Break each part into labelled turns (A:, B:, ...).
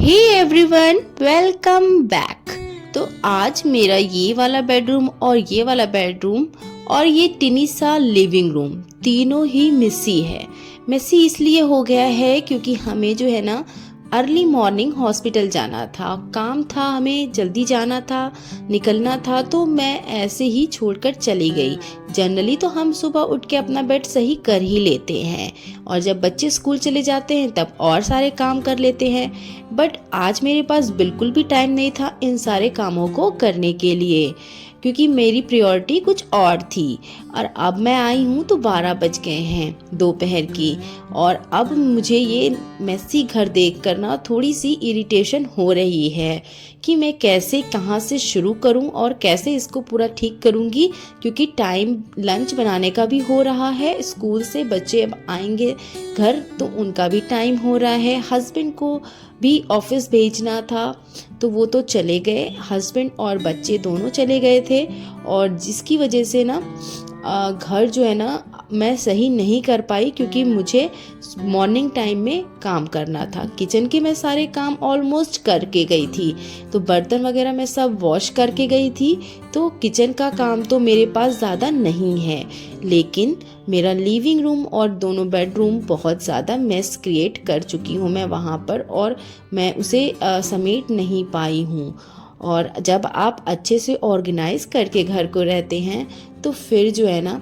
A: Hey everyone, welcome back. तो आज मेरा ये वाला बेडरूम और ये वाला बेडरूम और ये टिनी सा लिविंग रूम तीनों ही मेसी है। मेसी इसलिए हो गया है क्योंकि हमें जो है ना अर्ली मॉर्निंग हॉस्पिटल जाना था, काम था, हमें जल्दी जाना था, निकलना था, तो मैं ऐसे ही छोड़कर चली गई। जनरली तो हम सुबह उठ के अपना बेड सही कर ही लेते हैं और जब बच्चे स्कूल चले जाते हैं तब और सारे काम कर लेते हैं, बट आज मेरे पास बिल्कुल भी टाइम नहीं था इन सारे कामों को करने के लिए क्योंकि मेरी प्रायोरिटी कुछ और थी। और अब मैं आई हूँ तो 12 बज गए हैं दोपहर की और अब मुझे ये मेसी घर देख कर ना थोड़ी सी इरिटेशन हो रही है कि मैं कैसे कहाँ से शुरू करूँ और कैसे इसको पूरा ठीक करूँगी, क्योंकि टाइम लंच बनाने का भी हो रहा है, स्कूल से बच्चे अब आएंगे घर तो उनका भी टाइम हो रहा है, हस्बैंड को भी ऑफिस भेजना था तो वो तो चले गए, हस्बैंड और बच्चे दोनों चले गए थे और जिसकी वजह से ना घर जो है ना मैं सही नहीं कर पाई क्योंकि मुझे मॉर्निंग टाइम में काम करना था। किचन के मैं सारे काम ऑलमोस्ट करके गई थी, तो बर्तन वगैरह मैं सब वॉश करके गई थी, तो किचन का काम तो मेरे पास ज़्यादा नहीं है, लेकिन मेरा लिविंग रूम और दोनों बेडरूम बहुत ज़्यादा मेस क्रिएट कर चुकी हूँ मैं वहाँ पर और मैं उसे समेट नहीं पाई हूँ। और जब आप अच्छे से ऑर्गेनाइज करके घर को रहते हैं तो फिर जो है ना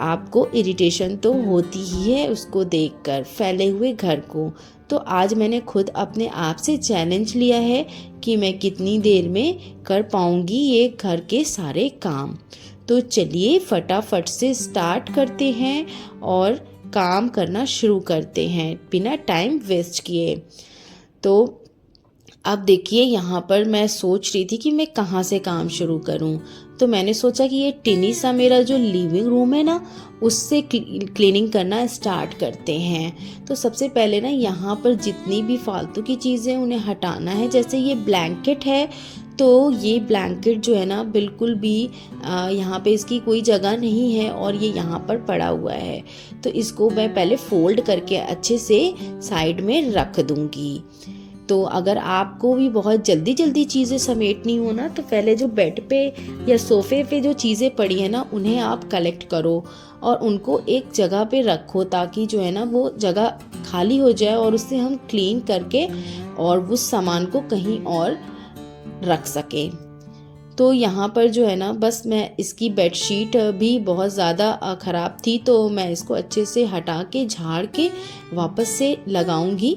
A: आपको इरिटेशन तो होती ही है उसको देखकर, फैले हुए घर को। तो आज मैंने खुद अपने आप से चैलेंज लिया है कि मैं कितनी देर में कर पाऊंगी ये घर के सारे काम। तो चलिए फटाफट से स्टार्ट करते हैं और काम करना शुरू करते हैं बिना टाइम वेस्ट किए। तो अब देखिए यहाँ पर मैं सोच रही थी कि मैं कहाँ से काम शुरू करूँ, तो मैंने सोचा कि ये टिनी सा मेरा जो लिविंग रूम है ना उससे क्लीनिंग करना स्टार्ट करते हैं। तो सबसे पहले ना यहाँ पर जितनी भी फालतू की चीज़ें उन्हें हटाना है, जैसे ये ब्लैंकेट है तो ये ब्लैंकेट जो है ना बिल्कुल भी यहाँ पे इसकी कोई जगह नहीं है और ये यहाँ पर पड़ा हुआ है, तो इसको मैं पहले फोल्ड करके अच्छे से साइड में रख दूँगी। तो अगर आपको भी बहुत जल्दी जल्दी चीज़ें समेटनी हो ना तो पहले जो बेड पे या सोफ़े पे जो चीज़ें पड़ी हैं ना उन्हें आप कलेक्ट करो और उनको एक जगह पे रखो ताकि जो है ना वो जगह खाली हो जाए और उससे हम क्लीन करके और उस सामान को कहीं और रख सकें। तो यहाँ पर जो है ना बस मैं इसकी बेडशीट भी बहुत ज़्यादा ख़राब थी तो मैं इसको अच्छे से हटा के झाड़ के वापस से लगाऊंगी,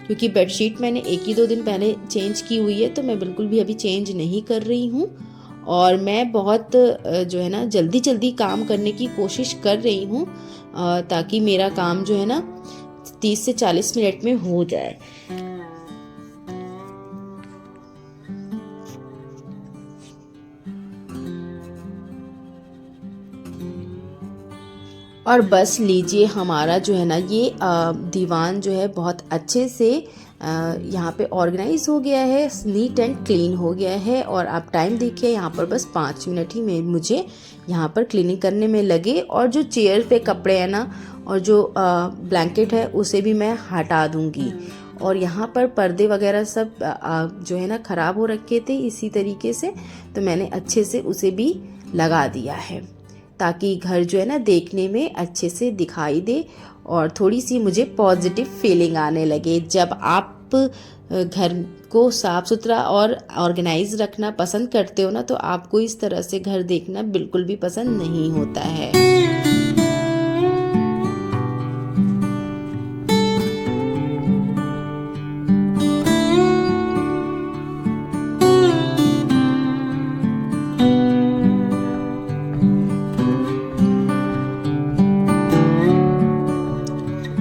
A: क्योंकि बेडशीट मैंने 1 ही 2 दिन पहले चेंज की हुई है तो मैं बिल्कुल भी अभी चेंज नहीं कर रही हूँ। और मैं बहुत जो है ना जल्दी जल्दी काम करने की कोशिश कर रही हूँ ताकि मेरा काम जो है ना 30 से 40 मिनट में हो जाए। और बस लीजिए हमारा जो है ना ये दीवान जो है बहुत अच्छे से यहाँ पे ऑर्गेनाइज हो गया है, नीट एंड क्लीन हो गया है। और आप टाइम देखिए यहाँ पर बस 5 मिनट ही में मुझे यहाँ पर क्लीनिंग करने में लगे और जो चेयर पे कपड़े हैं ना और जो ब्लैंकेट है उसे भी मैं हटा दूँगी। और यहाँ पर पर्दे वगैरह सब जो है ना ख़राब हो रखे थे इसी तरीके से, तो मैंने अच्छे से उसे भी लगा दिया है ताकि घर जो है ना देखने में अच्छे से दिखाई दे और थोड़ी सी मुझे पॉजिटिव फीलिंग आने लगे। जब आप घर को साफ़ सुथरा और ऑर्गेनाइज रखना पसंद करते हो ना तो आपको इस तरह से घर देखना बिल्कुल भी पसंद नहीं होता है।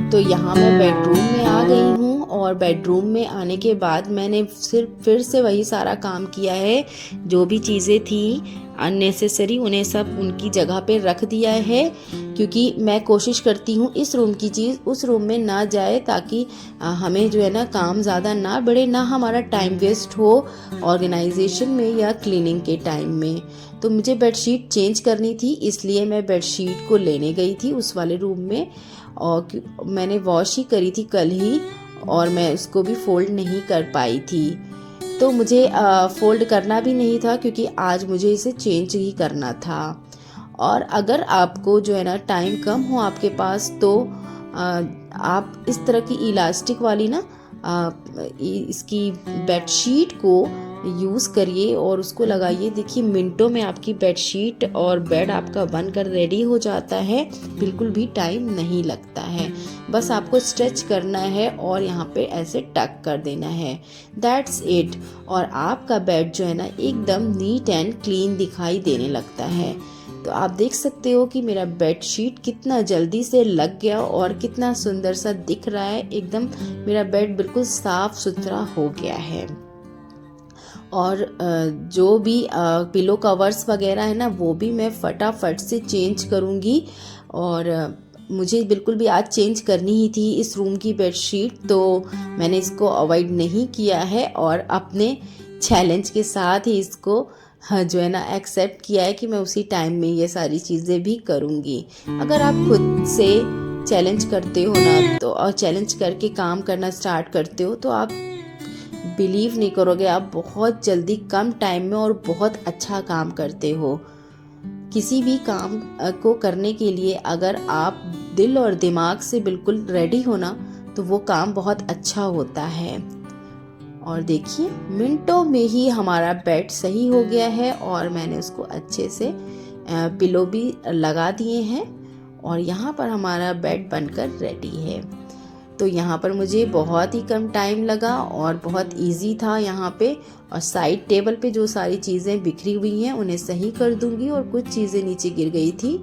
A: तो यहाँ मैं बेडरूम में आ गई हूँ और बेडरूम में आने के बाद मैंने फिर से वही सारा काम किया है, जो भी चीज़ें थी अननेसेसरी उन्हें सब उनकी जगह पे रख दिया है, क्योंकि मैं कोशिश करती हूँ इस रूम की चीज़ उस रूम में ना जाए ताकि हमें जो है ना काम ज़्यादा ना बढ़े, ना हमारा टाइम वेस्ट हो ऑर्गेनाइजेशन में या क्लीनिंग के टाइम में। तो मुझे बेडशीट चेंज करनी थी इसलिए मैं बेडशीट को लेने गई थी उस वाले रूम में और मैंने वॉश ही करी थी कल ही और मैं उसको भी फ़ोल्ड नहीं कर पाई थी। तो मुझे फ़ोल्ड करना भी नहीं था क्योंकि आज मुझे इसे चेंज ही करना था। और अगर आपको जो है ना टाइम कम हो आपके पास तो आप इस तरह की इलास्टिक वाली ना इसकी बेडशीट को यूज़ करिए और उसको लगाइए। देखिए मिनटों में आपकी बेडशीट और बेड आपका बनकर रेडी हो जाता है, बिल्कुल भी टाइम नहीं लगता है। बस आपको स्ट्रेच करना है और यहाँ पे ऐसे टक कर देना है, दैट्स इट। और आपका बेड जो है ना एकदम नीट एंड क्लीन दिखाई देने लगता है। तो आप देख सकते हो कि मेरा बेडशीट कितना जल्दी से लग गया और कितना सुंदर सा दिख रहा है। एकदम मेरा बेड बिल्कुल साफ सुथरा हो गया है। और जो भी पिलो कवर्स वगैरह है ना वो भी मैं फटाफट से चेंज करूँगी। और मुझे बिल्कुल भी आज चेंज करनी ही थी इस रूम की बेडशीट, तो मैंने इसको अवॉइड नहीं किया है और अपने चैलेंज के साथ ही इसको जो है ना एक्सेप्ट किया है कि मैं उसी टाइम में ये सारी चीज़ें भी करूँगी। अगर आप खुद से चैलेंज करते हो ना तो और चैलेंज करके काम करना स्टार्ट करते हो तो आप बिलीव नहीं करोगे, आप बहुत जल्दी कम टाइम में और बहुत अच्छा काम करते हो। किसी भी काम को करने के लिए अगर आप दिल और दिमाग से बिल्कुल रेडी हो ना तो वो काम बहुत अच्छा होता है। और देखिए मिनटों में ही हमारा बेड सही हो गया है और मैंने उसको अच्छे से पिलो भी लगा दिए हैं और यहाँ पर हमारा बेड बनकर रेडी है। तो यहाँ पर मुझे बहुत ही कम टाइम लगा और बहुत इजी था यहाँ पे। और साइड टेबल पे जो सारी चीज़ें बिखरी हुई हैं उन्हें सही कर दूंगी और कुछ चीज़ें नीचे गिर गई थी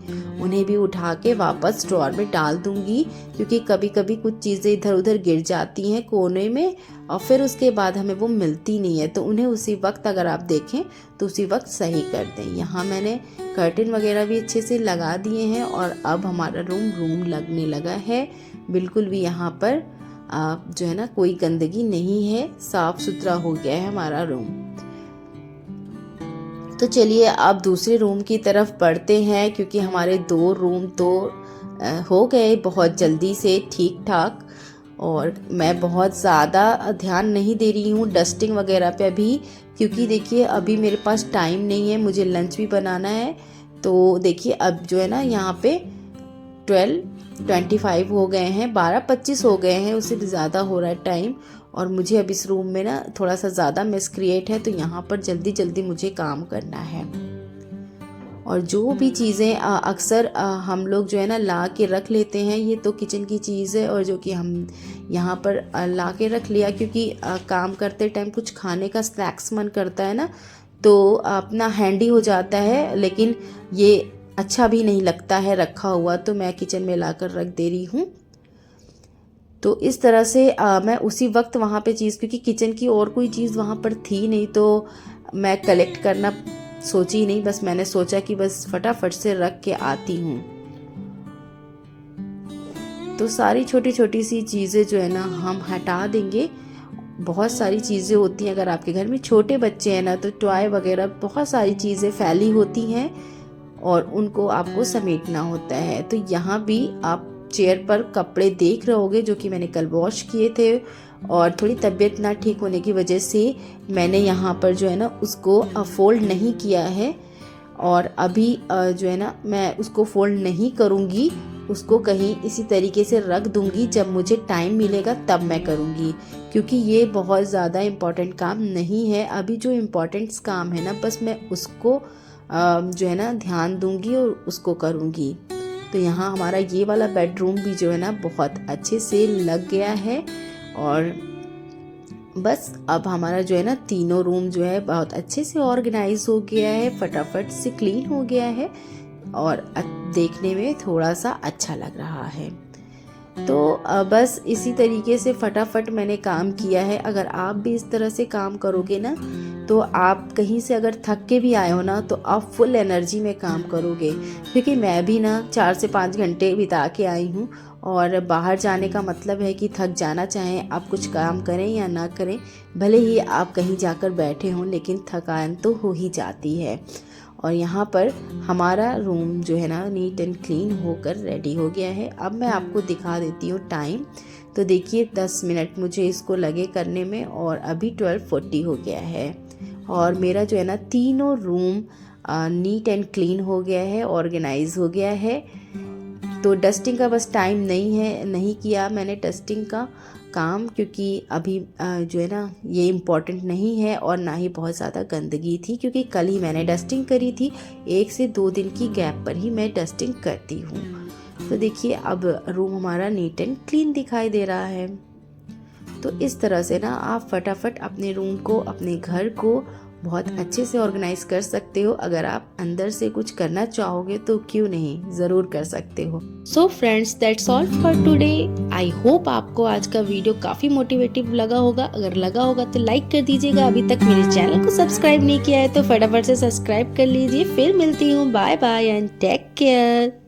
A: उन्हें भी उठा के वापस ड्रॉअर में डाल दूंगी, क्योंकि कभी कभी कुछ चीज़ें इधर उधर गिर जाती हैं कोने में और फिर उसके बाद हमें वो मिलती नहीं है। तो उन्हें उसी वक्त अगर आप देखें तो उसी वक्त सही कर दें। यहाँ मैंने कर्टन वगैरह भी अच्छे से लगा दिए हैं और अब हमारा रूम लगने लगा है। बिल्कुल भी यहाँ पर जो है ना कोई गंदगी नहीं है, साफ सुथरा हो गया है हमारा रूम। तो चलिए अब दूसरे रूम की तरफ बढ़ते हैं, क्योंकि हमारे 2 रूम तो हो गए बहुत जल्दी से ठीक ठाक। और मैं बहुत ज़्यादा ध्यान नहीं दे रही हूँ डस्टिंग वगैरह पे अभी, क्योंकि देखिए अभी मेरे पास टाइम नहीं है, मुझे लंच भी बनाना है। तो देखिए अब जो है ना यहाँ पे 12:25 हो गए हैं, 12:25 हो गए हैं, उससे भी ज़्यादा हो रहा है टाइम। और मुझे अब इस रूम में ना थोड़ा सा ज़्यादा मेस क्रिएट है, तो यहाँ पर जल्दी जल्दी मुझे काम करना है। और जो भी चीज़ें अक्सर हम लोग जो है ना ला के रख लेते हैं, ये तो किचन की चीज़ है और जो कि हम यहाँ पर ला के रख लिया, क्योंकि काम करते टाइम कुछ खाने का स्नैक्स मन करता है ना, तो अपना हैंडी हो जाता है, लेकिन ये अच्छा भी नहीं लगता है रखा हुआ, तो मैं किचन में लाकर रख दे रही हूँ। तो इस तरह से मैं उसी वक्त वहाँ पे चीज़, क्योंकि किचन की और कोई चीज़ वहाँ पर थी नहीं तो मैं कलेक्ट करना सोची नहीं, बस मैंने सोचा कि बस फटाफट से रख के आती हूँ। तो सारी छोटी छोटी सी चीज़ें जो है ना हम हटा देंगे। बहुत सारी चीज़ें होती हैं, अगर आपके घर में छोटे बच्चे हैं ना तो टॉय वगैरह बहुत सारी चीज़ें फैली होती हैं और उनको आपको समेटना होता है। तो यहाँ भी आप चेयर पर कपड़े देख रहे होगे जो कि मैंने कल वॉश किए थे, और थोड़ी तबीयत ना ठीक होने की वजह से मैंने यहाँ पर जो है ना उसको फोल्ड नहीं किया है। और अभी जो है ना मैं उसको फोल्ड नहीं करूँगी, उसको कहीं इसी तरीके से रख दूँगी, जब मुझे टाइम मिलेगा तब मैं करूँगी, क्योंकि ये बहुत ज़्यादा इम्पॉर्टेंट काम नहीं है। अभी जो इम्पॉर्टेंट काम है ना बस मैं उसको जो है ना ध्यान दूँगी और उसको करूँगी। तो यहाँ हमारा ये वाला बेडरूम भी जो है ना बहुत अच्छे से लग गया है। और बस अब हमारा जो है ना तीनों रूम जो है बहुत अच्छे से ऑर्गेनाइज हो गया है, फटाफट से क्लीन हो गया है और देखने में थोड़ा सा अच्छा लग रहा है। तो बस इसी तरीके से फटाफट मैंने काम किया है। अगर आप भी इस तरह से काम करोगे ना तो आप कहीं से अगर थक के भी आए हो ना तो आप फुल एनर्जी में काम करोगे, क्योंकि मैं भी ना 4 से 5 घंटे बिता के आई हूँ। और बाहर जाने का मतलब है कि थक जाना, चाहे आप कुछ काम करें या ना करें, भले ही आप कहीं जाकर बैठे हों लेकिन थकान तो हो ही जाती है। और यहाँ पर हमारा रूम जो है ना नीट एंड क्लीन होकर रेडी हो गया है। अब मैं आपको दिखा देती हूँ टाइम। तो देखिए 10 मिनट मुझे इसको लगे करने में और अभी 12:40 हो गया है। और मेरा जो है ना तीनों रूम नीट एंड क्लीन हो गया है, ऑर्गेनाइज हो गया है। तो डस्टिंग का बस टाइम नहीं किया मैंने डस्टिंग का काम, क्योंकि अभी जो है ना ये इम्पॉर्टेंट नहीं है और ना ही बहुत ज़्यादा गंदगी थी, क्योंकि कल ही मैंने डस्टिंग करी थी। 1 से 2 दिन की गैप पर ही मैं डस्टिंग करती हूँ। तो देखिए अब रूम हमारा नीट एंड क्लीन दिखाई दे रहा है। तो इस तरह से ना आप फटाफट अपने रूम को, अपने घर को बहुत अच्छे से ऑर्गेनाइज कर सकते हो। अगर आप अंदर से कुछ करना चाहोगे तो क्यों नहीं, ज़रूर कर सकते हो। So friends, that's all for today. I hope आपको आज का वीडियो काफ़ी मोटिवेटिव लगा होगा। अगर लगा होगा तो लाइक कर दीजिएगा। अभी तक मेरे चैनल को सब्सक्राइब नहीं किया है तो फटाफट से सब्सक्राइब कर लीजिए। फिर मिलती हूँ। Bye bye and take care.